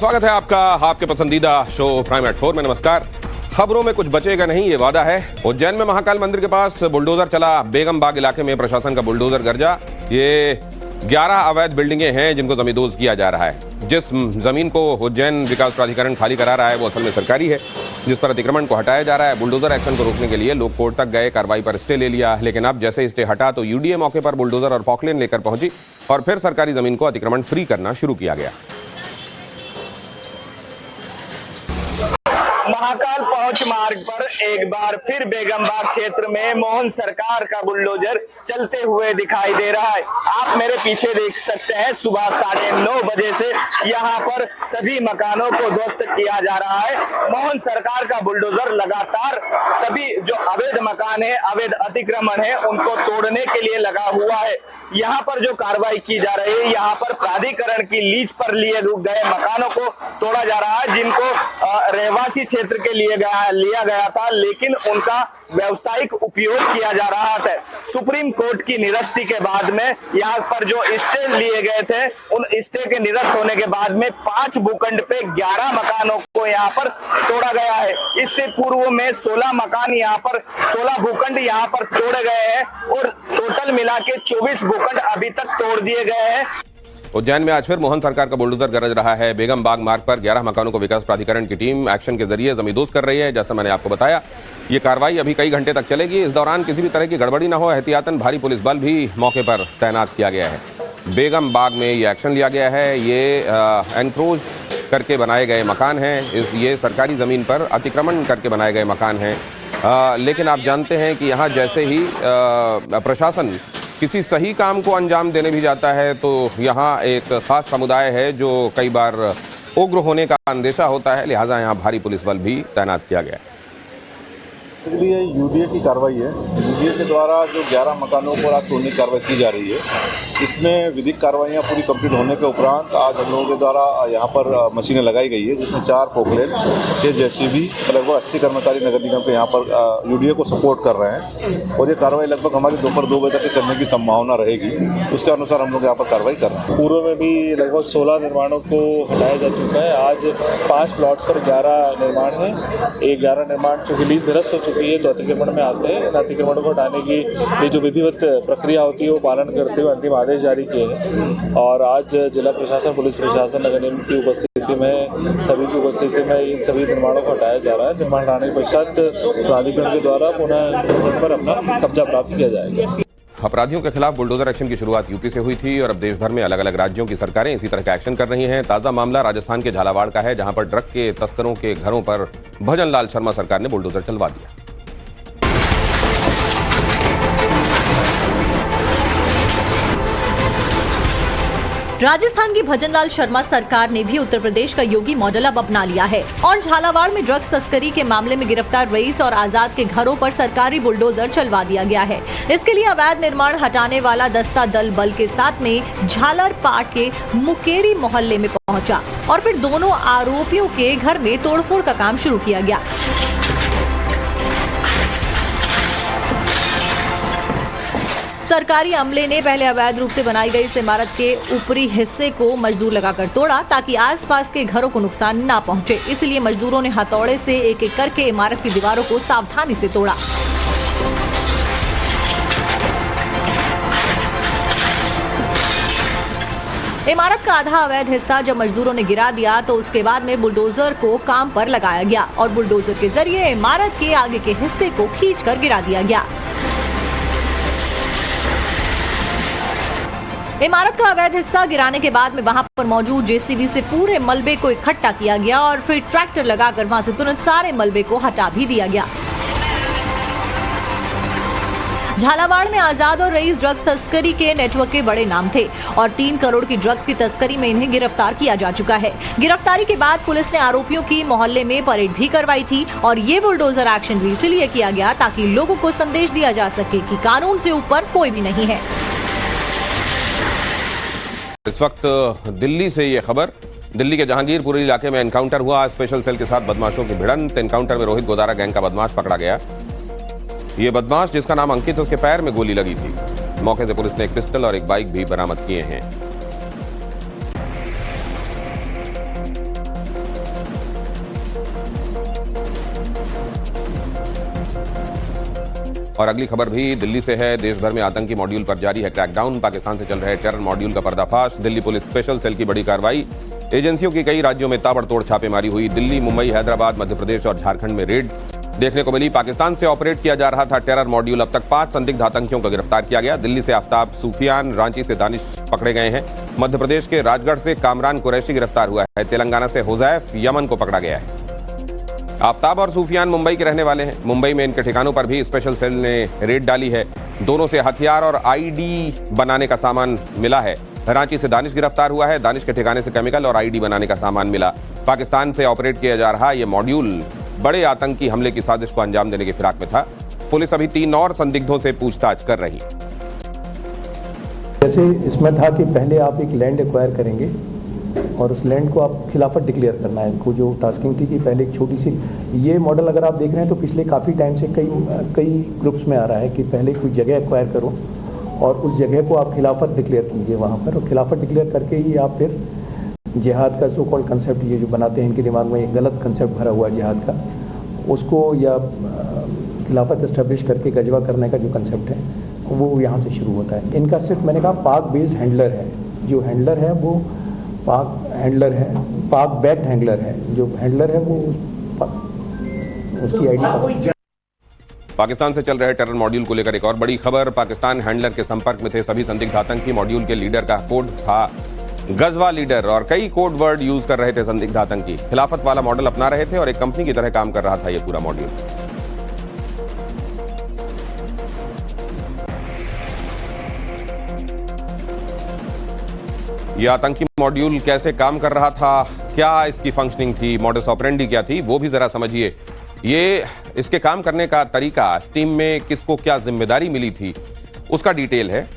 बहुत स्वागत है आपका आपके पसंदीदा शो प्राइम एट 4 में। नमस्कार। खबरों में कुछ बचेगा नहीं, ये वादा है। उज्जैन में महाकाल मंदिर के पास बुलडोजर चला। बेगम बाग इलाके में प्रशासन का बुलडोजर गरजा। ये 11 अवैध बिल्डिंगें हैं जिनको जमींदोज किया जा रहा है। जिस जमीन को उज्जैन विकास प्राधिकरण खाली करा रहा है वो असल में सरकारी है, जिस पर अतिक्रमण को हटाया जा रहा है। बुलडोजर एक्शन को रोकने के लिए लोग कोर्ट तक गए, कार्रवाई पर स्टे ले लिया, लेकिन अब जैसे स्टे हटा तो यूडीए मौके पर बुलडोजर और पॉकलेन लेकर पहुंची और फिर सरकारी जमीन को अतिक्रमण फ्री करना शुरू किया गया। महाकाल पहुंच मार्ग पर एक बार फिर बेगम बाग क्षेत्र में मोहन सरकार का बुलडोजर चलते हुए दिखाई दे रहा है। आप मेरे पीछे देख सकते हैं, सुबह 9:30 बजे से यहाँ पर सभी मकानों को ध्वस्त किया जा रहा है। मोहन सरकार का बुलडोजर लगातार सभी जो अवैध मकान है, अवैध अतिक्रमण है, उनको तोड़ने के लिए लगा हुआ है। यहाँ पर जो कार्रवाई की जा रही है, यहाँ पर प्राधिकरण की लीज पर लिए गए मकानों को तोड़ा जा रहा है, जिनको रहवासी क्षेत्र के लिए लिया गया था, लेकिन उनका व्यावसायिक उपयोग किया जा रहा था। सुप्रीम कोर्ट की निरस्ती के बाद में यहाँ पर जो स्टे लिए गए थे, उन स्टे के निरस्त होने के बाद में 5 भूखंड पे 11 मकानों को यहाँ पर तोड़ा गया है। इससे पूर्व में 16 मकान यहाँ पर 16 भूखंड यहाँ पर तोड़े गए हैं और टोटल मिला के 24 भूखंड अभी तक तोड़ दिए गए हैं। उज्जैन में आज फिर मोहन सरकार का बुलडोजर गरज रहा है। बेगम बाग मार्ग पर 11 मकानों को विकास प्राधिकरण की टीम एक्शन के जरिए जमींदोज कर रही है। जैसा मैंने आपको बताया, ये कार्रवाई अभी कई घंटे तक चलेगी। इस दौरान किसी भी तरह की गड़बड़ी न हो, एहतियातन भारी पुलिस बल भी मौके पर तैनात किया गया है। बेगम बाग में ये एक्शन लिया गया है। ये एनक्रोच करके बनाए गए मकान हैं। ये सरकारी ज़मीन पर अतिक्रमण करके बनाए गए मकान हैं। लेकिन आप जानते हैं कि यहाँ जैसे ही प्रशासन किसी सही काम को अंजाम देने भी जाता है तो यहाँ एक खास समुदाय है जो कई बार उग्र होने का अंदेशा होता है, लिहाजा यहाँ भारी पुलिस बल भी तैनात किया गया है। इसलिए यूडीए की कार्रवाई है। यूडीए के द्वारा जो 11 मकानों पर आज तोड़ने की कार्रवाई की जा रही है, इसमें विधिक कार्रवाइयाँ पूरी कंप्लीट होने के उपरांत आज हम लोगों के द्वारा यहाँ पर मशीनें लगाई गई है, जिसमें 4 पोकलेन, 6 जेसीबी, लगभग 80 कर्मचारी नगर निगम के यहाँ पर यूडीए को सपोर्ट कर रहे हैं और ये कार्रवाई लगभग हमारी दोपहर 2 बजे तक चलने की संभावना रहेगी। उसके अनुसार हम लोग यहाँ पर कार्रवाई कर रहे हैं। पूर्व में भी लगभग 16 निर्माणों को हटाया जा चुका है। आज 5 प्लॉट्स पर 11 निर्माण है। एक 11 निर्माण चूँकि लीज निरस्त हो चुकी है तो अतिक्रमण में आते हैं। इन अतिक्रमणों को हटाने की ये जो विधिवत प्रक्रिया होती है वो पालन करते हुए अंतिम आदेश जारी किए हैं। और आज जिला प्रशासन, पुलिस प्रशासन, नगर निगम की उपस्थिति में, सभी की उपस्थिति में इन सभी निर्माणों को हटाया जा रहा है। निर्माण हटाने के पश्चात प्राधिकरण के द्वारा पुनः इन पर अपना कब्जा प्राप्त किया जाएगा। अपराधियों के खिलाफ बुलडोजर एक्शन की शुरुआत यूपी से हुई थी और अब देश भर में अलग अलग राज्यों की सरकारें इसी तरह का एक्शन कर रही हैं। ताजा मामला राजस्थान के झालावाड़ का है, जहां पर ड्रग के तस्करों के घरों पर भजन लाल शर्मा सरकार ने बुलडोजर चलवा दिया। राजस्थान की भजनलाल शर्मा सरकार ने भी उत्तर प्रदेश का योगी मॉडल अब अपना लिया है और झालावाड़ में ड्रग्स तस्करी के मामले में गिरफ्तार रईस और आजाद के घरों पर सरकारी बुलडोजर चलवा दिया गया है। इसके लिए अवैध निर्माण हटाने वाला दस्ता दल बल के साथ में झालरपाट के मुकेरी मोहल्ले में पहुंचा और फिर दोनों आरोपियों के घर में तोड़फोड़ का काम शुरू किया गया। सरकारी अमले ने पहले अवैध रूप से बनाई गई इस इमारत के ऊपरी हिस्से को मजदूर लगाकर तोड़ा ताकि आसपास के घरों को नुकसान ना पहुंचे। इसलिए मजदूरों ने हथौड़े से एक एक करके इमारत की दीवारों को सावधानी से तोड़ा। इमारत का आधा अवैध हिस्सा जब मजदूरों ने गिरा दिया तो उसके बाद में बुलडोजर को काम पर लगाया गया और बुलडोजर के जरिए इमारत के आगे के हिस्से को खींचकर गिरा दिया गया। इमारत का अवैध हिस्सा गिराने के बाद में वहां पर मौजूद जेसीबी से पूरे मलबे को इकट्ठा किया गया और फिर ट्रैक्टर लगाकर वहां से तुरंत सारे मलबे को हटा भी दिया गया। झालावाड़ में आजाद और रईस ड्रग्स तस्करी के नेटवर्क के बड़े नाम थे और 3 करोड़ की ड्रग्स की तस्करी में इन्हें गिरफ्तार किया जा चुका है। गिरफ्तारी के बाद पुलिस ने आरोपियों की मोहल्ले में परेड भी करवाई थी और ये बुलडोजर एक्शन भी इसलिए किया गया ताकि लोगों को संदेश दिया जा सके कि कानून से ऊपर कोई भी नहीं है। इस वक्त दिल्ली से ये खबर, दिल्ली के जहांगीरपुरी इलाके में एनकाउंटर हुआ। स्पेशल सेल के साथ बदमाशों की भिड़ंत। एनकाउंटर में रोहित गोदारा गैंग का बदमाश पकड़ा गया। ये बदमाश जिसका नाम अंकित है, उसके पैर में गोली लगी थी। मौके से पुलिस ने एक पिस्टल और एक बाइक भी बरामद किए हैं। और अगली खबर भी दिल्ली से है। देश भर में आतंकी मॉड्यूल पर जारी है क्रैकडाउन। पाकिस्तान से चल रहे टेरर मॉड्यूल का पर्दाफाश। दिल्ली पुलिस स्पेशल सेल की बड़ी कार्रवाई। एजेंसियों की कई राज्यों में ताबड़तोड़ छापेमारी हुई। दिल्ली, मुंबई, हैदराबाद, मध्य प्रदेश और झारखंड में रेड देखने को मिली। पाकिस्तान से ऑपरेट किया जा रहा था टेरर मॉड्यूल। अब तक 5 संदिग्ध आतंकियों को गिरफ्तार किया गया। दिल्ली से आफ्ताब सूफियान, रांची से दानिश पकड़े गए हैं। मध्य प्रदेश के राजगढ़ से कामरान कुरैशी गिरफ्तार हुआ है। तेलंगाना से हुजैफ यमन को पकड़ा गया है। आफ्ताब और सूफियान मुंबई के रहने वाले हैं। मुंबई में इनके ठिकानों पर भी स्पेशल सेल ने रेड डाली है। दोनों से हथियार और आईडी बनाने का सामान मिला है। रांची से दानिश गिरफ्तार हुआ है। दानिश के ठिकाने से केमिकल और आईडी बनाने का सामान मिला। पाकिस्तान से ऑपरेट किया जा रहा यह मॉड्यूल बड़े आतंकी हमले की साजिश को अंजाम देने की फिराक में था। पुलिस अभी 3 और संदिग्धों से पूछताछ कर रही है। जैसे इसमें था कि पहले आप एक लैंड एक्वायर करेंगे और उस लैंड को आप खिलाफत डिक्लेयर करना है। इनको जो टास्किंग थी कि पहले एक छोटी सी, ये मॉडल अगर आप देख रहे हैं तो पिछले काफ़ी टाइम से कई ग्रुप्स में आ रहा है कि पहले कोई जगह एक्वायर करो और उस जगह को आप खिलाफत डिक्लेयर कीजिए वहाँ पर, और खिलाफत डिक्लेयर करके ही आप फिर जिहाद का सो कॉल्ड कंसेप्ट ये जो बनाते हैं इनके दिमाग में एक गलत कंसेप्ट भरा हुआ है जिहाद का, उसको या खिलाफत एस्टेब्लिश करके गजवा करने का जो कंसेप्ट है वो यहाँ से शुरू होता है। इनका सिर्फ मैंने कहा पाक बेस्ड हैंडलर है। जो हैंडलर है वो पाक हैंडलर है, पाक बैक्ड हैंडलर है। जो हैंडलर है वो उसकी आईडी। पाकिस्तान से चल रहे टेरर मॉड्यूल को लेकर एक और बड़ी खबर। पाकिस्तान हैंडलर के संपर्क में थे सभी संदिग्ध आतंकी। मॉड्यूल के लीडर का कोड था गजवा लीडर और कई कोड वर्ड यूज कर रहे थे संदिग्ध आतंकी। खिलाफत वाला मॉडल अपना रहे थे और एक कंपनी की तरह काम कर रहा था यह पूरा मॉड्यूल। यह आतंकी मॉड्यूल कैसे काम कर रहा था, क्या इसकी फंक्शनिंग थी, मॉडस ऑपरेंडी क्या थी, वो भी जरा समझिए। ये इसके काम करने का तरीका, स्टीम में किसको क्या जिम्मेदारी मिली थी, उसका डिटेल है।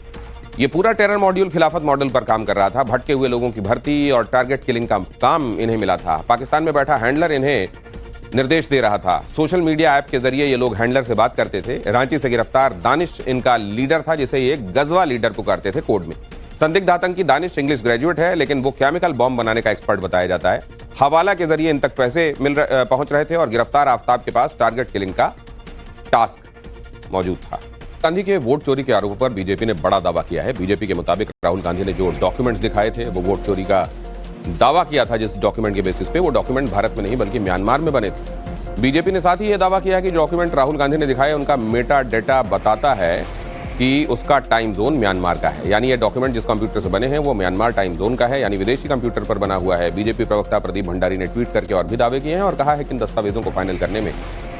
ये पूरा टेरर मॉड्यूल खिलाफत मॉडल पर काम कर रहा था। भटके हुए लोगों की भर्ती और टारगेट किलिंग का काम इन्हें मिला था। पाकिस्तान में बैठा हैंडलर इन्हें निर्देश दे रहा था। सोशल मीडिया ऐप के जरिए ये लोग हैंडलर से बात करते थे। रांची से गिरफ्तार दानिश इनका लीडर था, जिसे ये गजवा लीडर पुकारते थे कोड में। संदिग्ध आतंकी दानिश इंग्लिश ग्रेजुएट है, लेकिन वो केमिकल बॉम्ब बनाने का एक्सपर्ट बताया जाता है। हवाला के जरिए इन तक पैसे पहुंच रहे थे और गिरफ्तार आफ्ताब के पास टारगेट किलिंग का टास्क मौजूद था। गांधी के वोट चोरी के आरोप पर बीजेपी ने बड़ा दावा किया है। बीजेपी के मुताबिक राहुल गांधी ने जो डॉक्यूमेंट्स दिखाए थे वो वोट चोरी का दावा किया था। जिस डॉक्यूमेंट के बेसिस पे वो डॉक्यूमेंट भारत में नहीं बल्कि म्यांमार में बने थे। बीजेपी ने साथ ही यह दावा किया कि डॉक्यूमेंट राहुल गांधी ने दिखाए उनका मेटा डेटा बताता है कि उसका टाइम जोन म्यांमार का है। यानी ये डॉक्यूमेंट जिस कंप्यूटर से बने हैं वो म्यांमार टाइम जोन का है, यानी विदेशी कंप्यूटर पर बना हुआ है। बीजेपी प्रवक्ता प्रदीप भंडारी ने ट्वीट करके और भी दावे किए हैं और कहा है कि इन दस्तावेजों को फाइनल करने में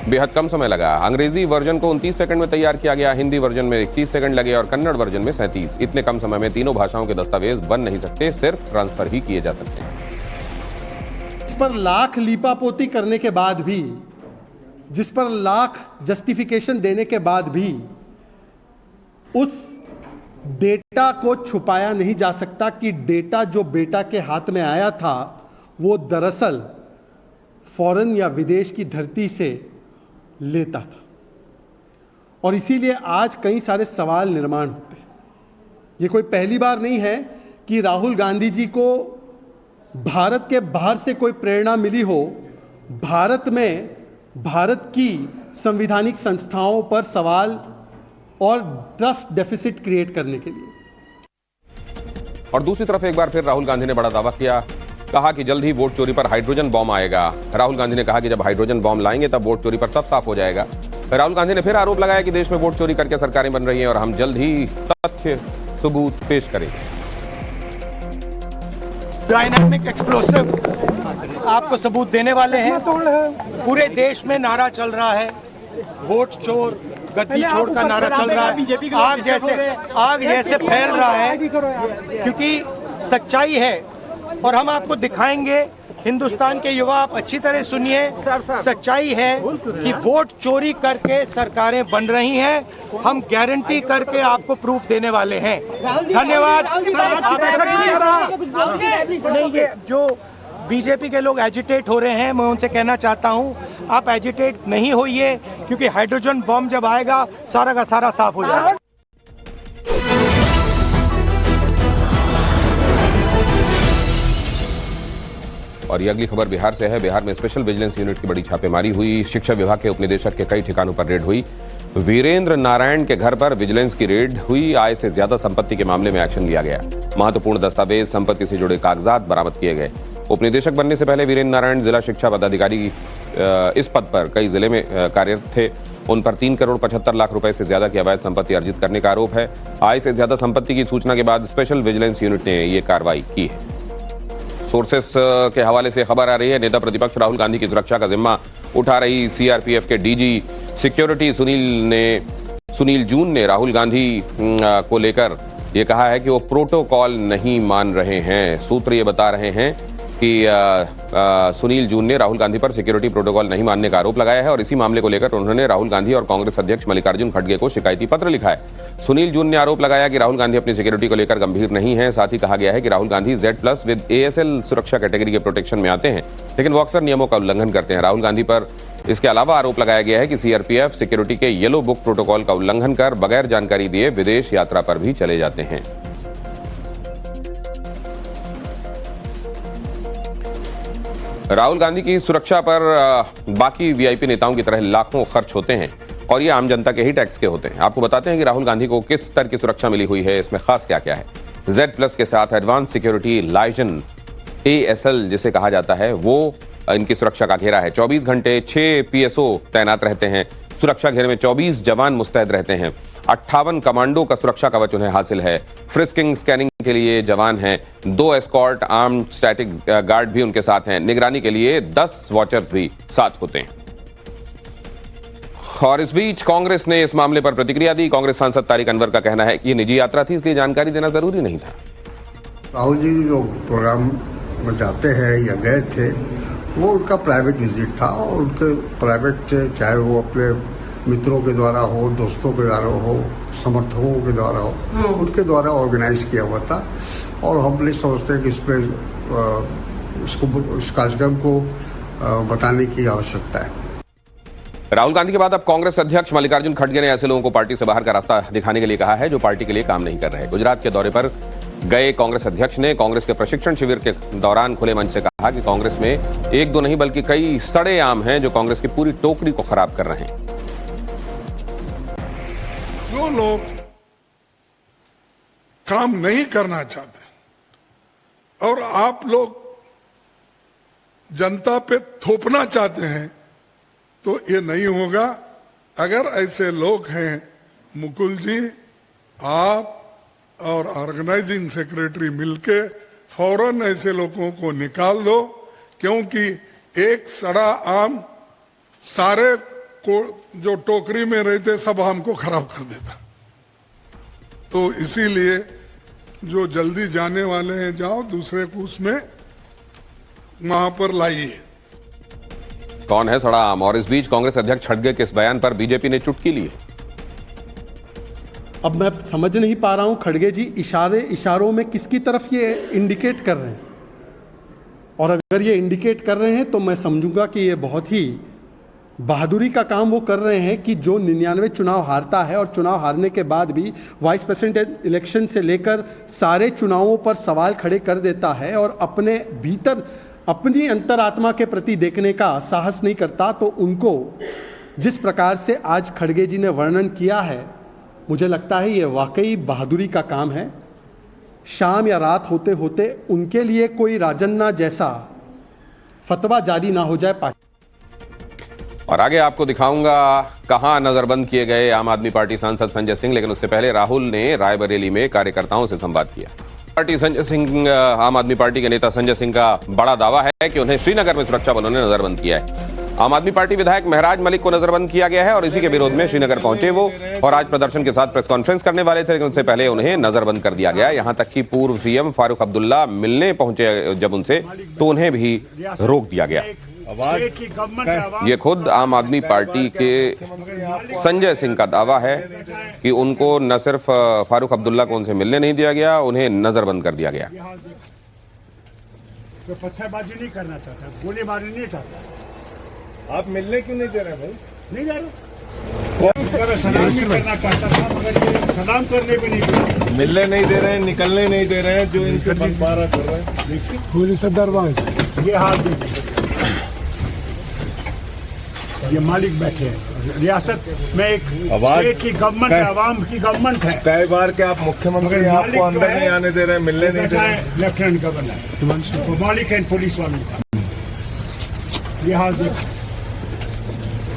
बेहद कम समय लगा। अंग्रेजी वर्जन को 29 सेकंड में तैयार किया गया, हिंदी वर्जन में 31 सेकंड लगे और कन्नड़ वर्जन में 37। इतने कम समय में तीनों भाषाओं के दस्तावेज बन नहीं सकते, सिर्फ ट्रांसफर ही किए जा सकते हैं। इस पर लाख लीपापोती करने के बाद भी, जिस पर लाख जस्टिफिकेशन देने के बाद भी उस डेटा को छुपाया नहीं जा सकता कि डेटा जो बेटा के हाथ में आया था वो दरअसल फॉरेन या विदेश की धरती से लेता था। और इसीलिए आज कई सारे सवाल निर्माण होते हैं। ये कोई पहली बार नहीं है कि राहुल गांधी जी को भारत के बाहर से कोई प्रेरणा मिली हो भारत में भारत की संवैधानिक संस्थाओं पर सवाल और ट्रस्ट डेफिसिट क्रिएट करने के लिए। और दूसरी तरफ एक बार फिर राहुल गांधी ने बड़ा दावा किया, कहा कि जल्द ही वोट चोरी पर हाइड्रोजन बॉम्ब आएगा। राहुल गांधी ने कहा कि जब हाइड्रोजन बॉम्ब लाएंगे तब वोट चोरी पर सब साफ हो जाएगा। राहुल गांधी ने फिर आरोप लगाया कि देश में वोट चोरी करके सरकारें बन रही हैं और हम जल्द ही तथ्य सबूत पेश करेंगे। डायनामिक एक्सप्लोसिव आपको सबूत देने वाले हैं। पूरे देश में नारा चल रहा है, वोट चोर गद्दी छोड़ का नारा चल रहा है। आग जैसे फैल रहा है, क्योंकि सच्चाई है और हम आपको दिखाएंगे। हिंदुस्तान के युवा, आप अच्छी तरह सुनिए, सच्चाई है कि वोट चोरी करके सरकारें बन रही हैं। हम गारंटी करके आपको प्रूफ देने वाले हैं। धन्यवाद। नहीं, ये जो बीजेपी के लोग एजिटेट हो रहे हैं, मैं उनसे कहना चाहता हूं आप एजिटेट नहीं होइए, क्योंकि हाइड्रोजन बॉम्ब जब आएगा सारा का सारा साफ हो जाएगा। और ये अगली खबर बिहार से है। बिहार में स्पेशल विजिलेंस यूनिट की बड़ी छापेमारी हुई। शिक्षा विभाग के उपनिदेशक के कई ठिकानों पर रेड हुई। वीरेंद्र नारायण के घर पर विजिलेंस की रेड हुई। आय से ज्यादा संपत्ति के मामले में एक्शन लिया गया। महत्वपूर्ण दस्तावेज, संपत्ति से जुड़े कागजात बरामद किए गए। उपनिदेशक बनने से पहले वीरेंद्र नारायण जिला शिक्षा पदाधिकारी इस पद पर कई जिले में कार्यरत थे। उन पर 3 करोड़ 75 लाख रुपए से ज्यादा की अवैध संपत्ति अर्जित करने का आरोप है। आय से ज्यादा संपत्ति की सूचना के बाद स्पेशल विजिलेंस यूनिट ने ये कार्रवाई की है। सोर्सेस के हवाले से खबर आ रही है, नेता प्रतिपक्ष राहुल गांधी की सुरक्षा का जिम्मा उठा रही सीआरपीएफ के डीजी सिक्योरिटी सुनील जून ने राहुल गांधी को लेकर ये कहा है कि वो प्रोटोकॉल नहीं मान रहे हैं। सूत्र ये बता रहे हैं कि सुनील जून ने राहुल गांधी पर सिक्योरिटी प्रोटोकॉल नहीं मानने का आरोप लगाया है और इसी मामले को लेकर उन्होंने राहुल गांधी और कांग्रेस अध्यक्ष मल्लिकार्जुन खड़गे को शिकायती पत्र लिखा है। सुनील जून ने आरोप लगाया कि राहुल गांधी अपनी सिक्योरिटी को लेकर गंभीर नहीं है। साथ ही कहा गया है कि Rahul Gandhi Z+ with ASL सुरक्षा कैटेगरी के प्रोटेक्शन में आते हैं, लेकिन वो अक्सर नियमों का उल्लंघन करते हैं। राहुल गांधी पर इसके अलावा आरोप लगाया गया है कि सीआरपीएफ सिक्योरिटी के येलो बुक प्रोटोकॉल का उल्लंघन कर बगैर जानकारी दिए विदेश यात्रा पर भी चले जाते हैं। राहुल गांधी की सुरक्षा पर बाकी वीआईपी नेताओं की तरह लाखों खर्च होते हैं और ये आम जनता के ही टैक्स के होते हैं। आपको बताते हैं कि राहुल गांधी को किस स्तर की सुरक्षा मिली हुई है, इसमें खास क्या क्या है। Z+ के साथ एडवांस सिक्योरिटी लाइजन ASL जिसे कहा जाता है, वो इनकी सुरक्षा का घेरा है। 24 घंटे 6 PSO तैनात रहते हैं। सुरक्षा घेरे में 24 जवान मुस्तैद रहते हैं। 58 कमांडो का सुरक्षा कवच उन्हें हासिल है। फ्रिस्किंग, स्कैनिंग के लिए जवान हैं। 2 एस्कॉर्ट आर्म्ड स्टैटिक गार्ड भी उनके साथ हैं। निगरानी के लिए 10 वॉचर्स भी साथ होते हैं। और इस बीच कांग्रेस ने इस मामले पर प्रतिक्रिया दी। कांग्रेस सांसद तारिक अनवर का कहना है कि ये निजी यात्रा थी, इसलिए जानकारी देना जरूरी नहीं था। राहुल जी जो प्रोग्राम में जाते हैं या गए थे, वो उनका प्राइवेट विजिट था और उनके प्राइवेट, चाहे वो अपने मित्रों के द्वारा हो, दोस्तों के द्वारा हो, समर्थकों के द्वारा हो, उनके द्वारा ऑर्गेनाइज किया हुआ था। और हम नहीं समझते कि इसमें इस कार्यक्रम को बताने की आवश्यकता है। राहुल गांधी के बाद अब कांग्रेस अध्यक्ष मल्लिकार्जुन खड़गे ने ऐसे लोगों को पार्टी से बाहर का रास्ता दिखाने के लिए कहा है जो पार्टी के लिए काम नहीं कर रहे। गुजरात के दौरे पर गए कांग्रेस अध्यक्ष ने कांग्रेस के प्रशिक्षण शिविर के दौरान खुले मंच से कहा कि कांग्रेस में 1-2 नहीं बल्कि कई सड़े आम हैं जो कांग्रेस की पूरी टोकरी को खराब कर रहे हैं। जो लोग काम नहीं करना चाहते और आप लोग जनता पे थोपना चाहते हैं तो ये नहीं होगा। अगर ऐसे लोग हैं, मुकुल जी, आप और ऑर्गेनाइजिंग सेक्रेटरी मिलके फौरन ऐसे लोगों को निकाल दो, क्योंकि एक सड़ा आम सारे को जो टोकरी में रहते सब आम को खराब कर देता। तो इसीलिए जो जल्दी जाने वाले हैं, जाओ दूसरे को उसमें वहां पर लाइए। कौन है सड़ा आम? और इस बीच कांग्रेस अध्यक्ष खड़गे के इस बयान पर बीजेपी ने चुटकी ली। अब मैं समझ नहीं पा रहा हूं खड़गे जी इशारों में किसकी तरफ ये इंडिकेट कर रहे हैं, और अगर ये इंडिकेट कर रहे हैं तो मैं समझूंगा कि ये बहुत ही बहादुरी का काम वो कर रहे हैं कि जो 99 चुनाव हारता है और चुनाव हारने के बाद भी वाइस प्रेसिडेंट इलेक्शन से लेकर सारे चुनावों पर सवाल खड़े कर देता है और अपने भीतर अपनी अंतरात्मा के प्रति देखने का साहस नहीं करता। तो उनको जिस प्रकार से आज खड़गे जी ने वर्णन किया है, मुझे लगता है ये वाकई बहादुरी का काम है। शाम या रात होते होते उनके लिए कोई राजन्ना जैसा फतवा जारी ना हो जाए पार्टी। और आगे आपको दिखाऊंगा कहां नजरबंद किए गए आम आदमी पार्टी सांसद संजय सिंह, लेकिन उससे पहले राहुल ने रायबरेली में कार्यकर्ताओं से संवाद किया। आम आदमी पार्टी के नेता संजय सिंह का बड़ा दावा है कि उन्हें श्रीनगर में सुरक्षा बलों ने नजरबंद किया है। आम आदमी पार्टी विधायक महराज मलिक को नजरबंद किया गया है और इसी के विरोध में श्रीनगर पहुंचे वो, और आज प्रदर्शन के साथ प्रेस कॉन्फ्रेंस करने वाले थे, लेकिन उससे पहले उन्हें नजरबंद कर दिया गया। यहां तक कि पूर्व सीएम फारूक अब्दुल्ला मिलने पहुंचे जब उनसे, तो उन्हें भी रोक दिया गया। ये खुद आम आदमी पार्टी के संजय सिंह का दावा है कि उनको न सिर्फ फारूक अब्दुल्ला को उनसे मिलने नहीं दिया गया, उन्हें नजरबंद कर दिया गया। तो पत्थरबाजी नहीं करना चाहता, गोलीबारी नहीं चाहता। आप मिलने क्यों नहीं दे रहे भाई? नहीं जा रहे, सलाम नहीं करना चाहता था, मगर ये सलाम करने पे नहीं, मिलने नहीं दे रहे हैं, निकलने नहीं दे रहे हैं, जो इनसे बंटवारा कर रहे हैं। देखिए पूरी सदरबाज ये हाथ देखिए, ये मालिक बैठे हैं। रियासत में एक स्टेट की गवर्नमेंट है, आवाम की गवर्नमेंट है। कई बार के आप मुख्यमंत्री मगर आपको मालिक जो अंदर है, नहीं आने दे रहे, मिलने नहीं दे रहे। लेफ्टिनेंट गवर्नर तो मालिक है पुलिस वालों का। ये हाल देखो,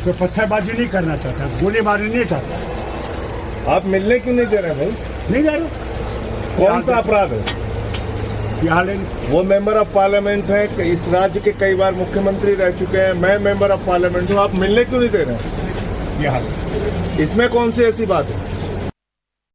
तो पत्थरबाजी नहीं करना चाहता, गोलीबारी नहीं चाहता। आप मिलने क्यों नहीं दे रहे भाई? नहीं जा रहे। कौन सा अपराध है? ये हाल है। वो मेंबर ऑफ पार्लियामेंट है, इस राज्य के कई बार मुख्यमंत्री रह चुके हैं, मैं मेंबर ऑफ पार्लियामेंट हूँ, आप मिलने क्यों नहीं दे रहे हैं? ये हाल इसमें कौन सी ऐसी बात है?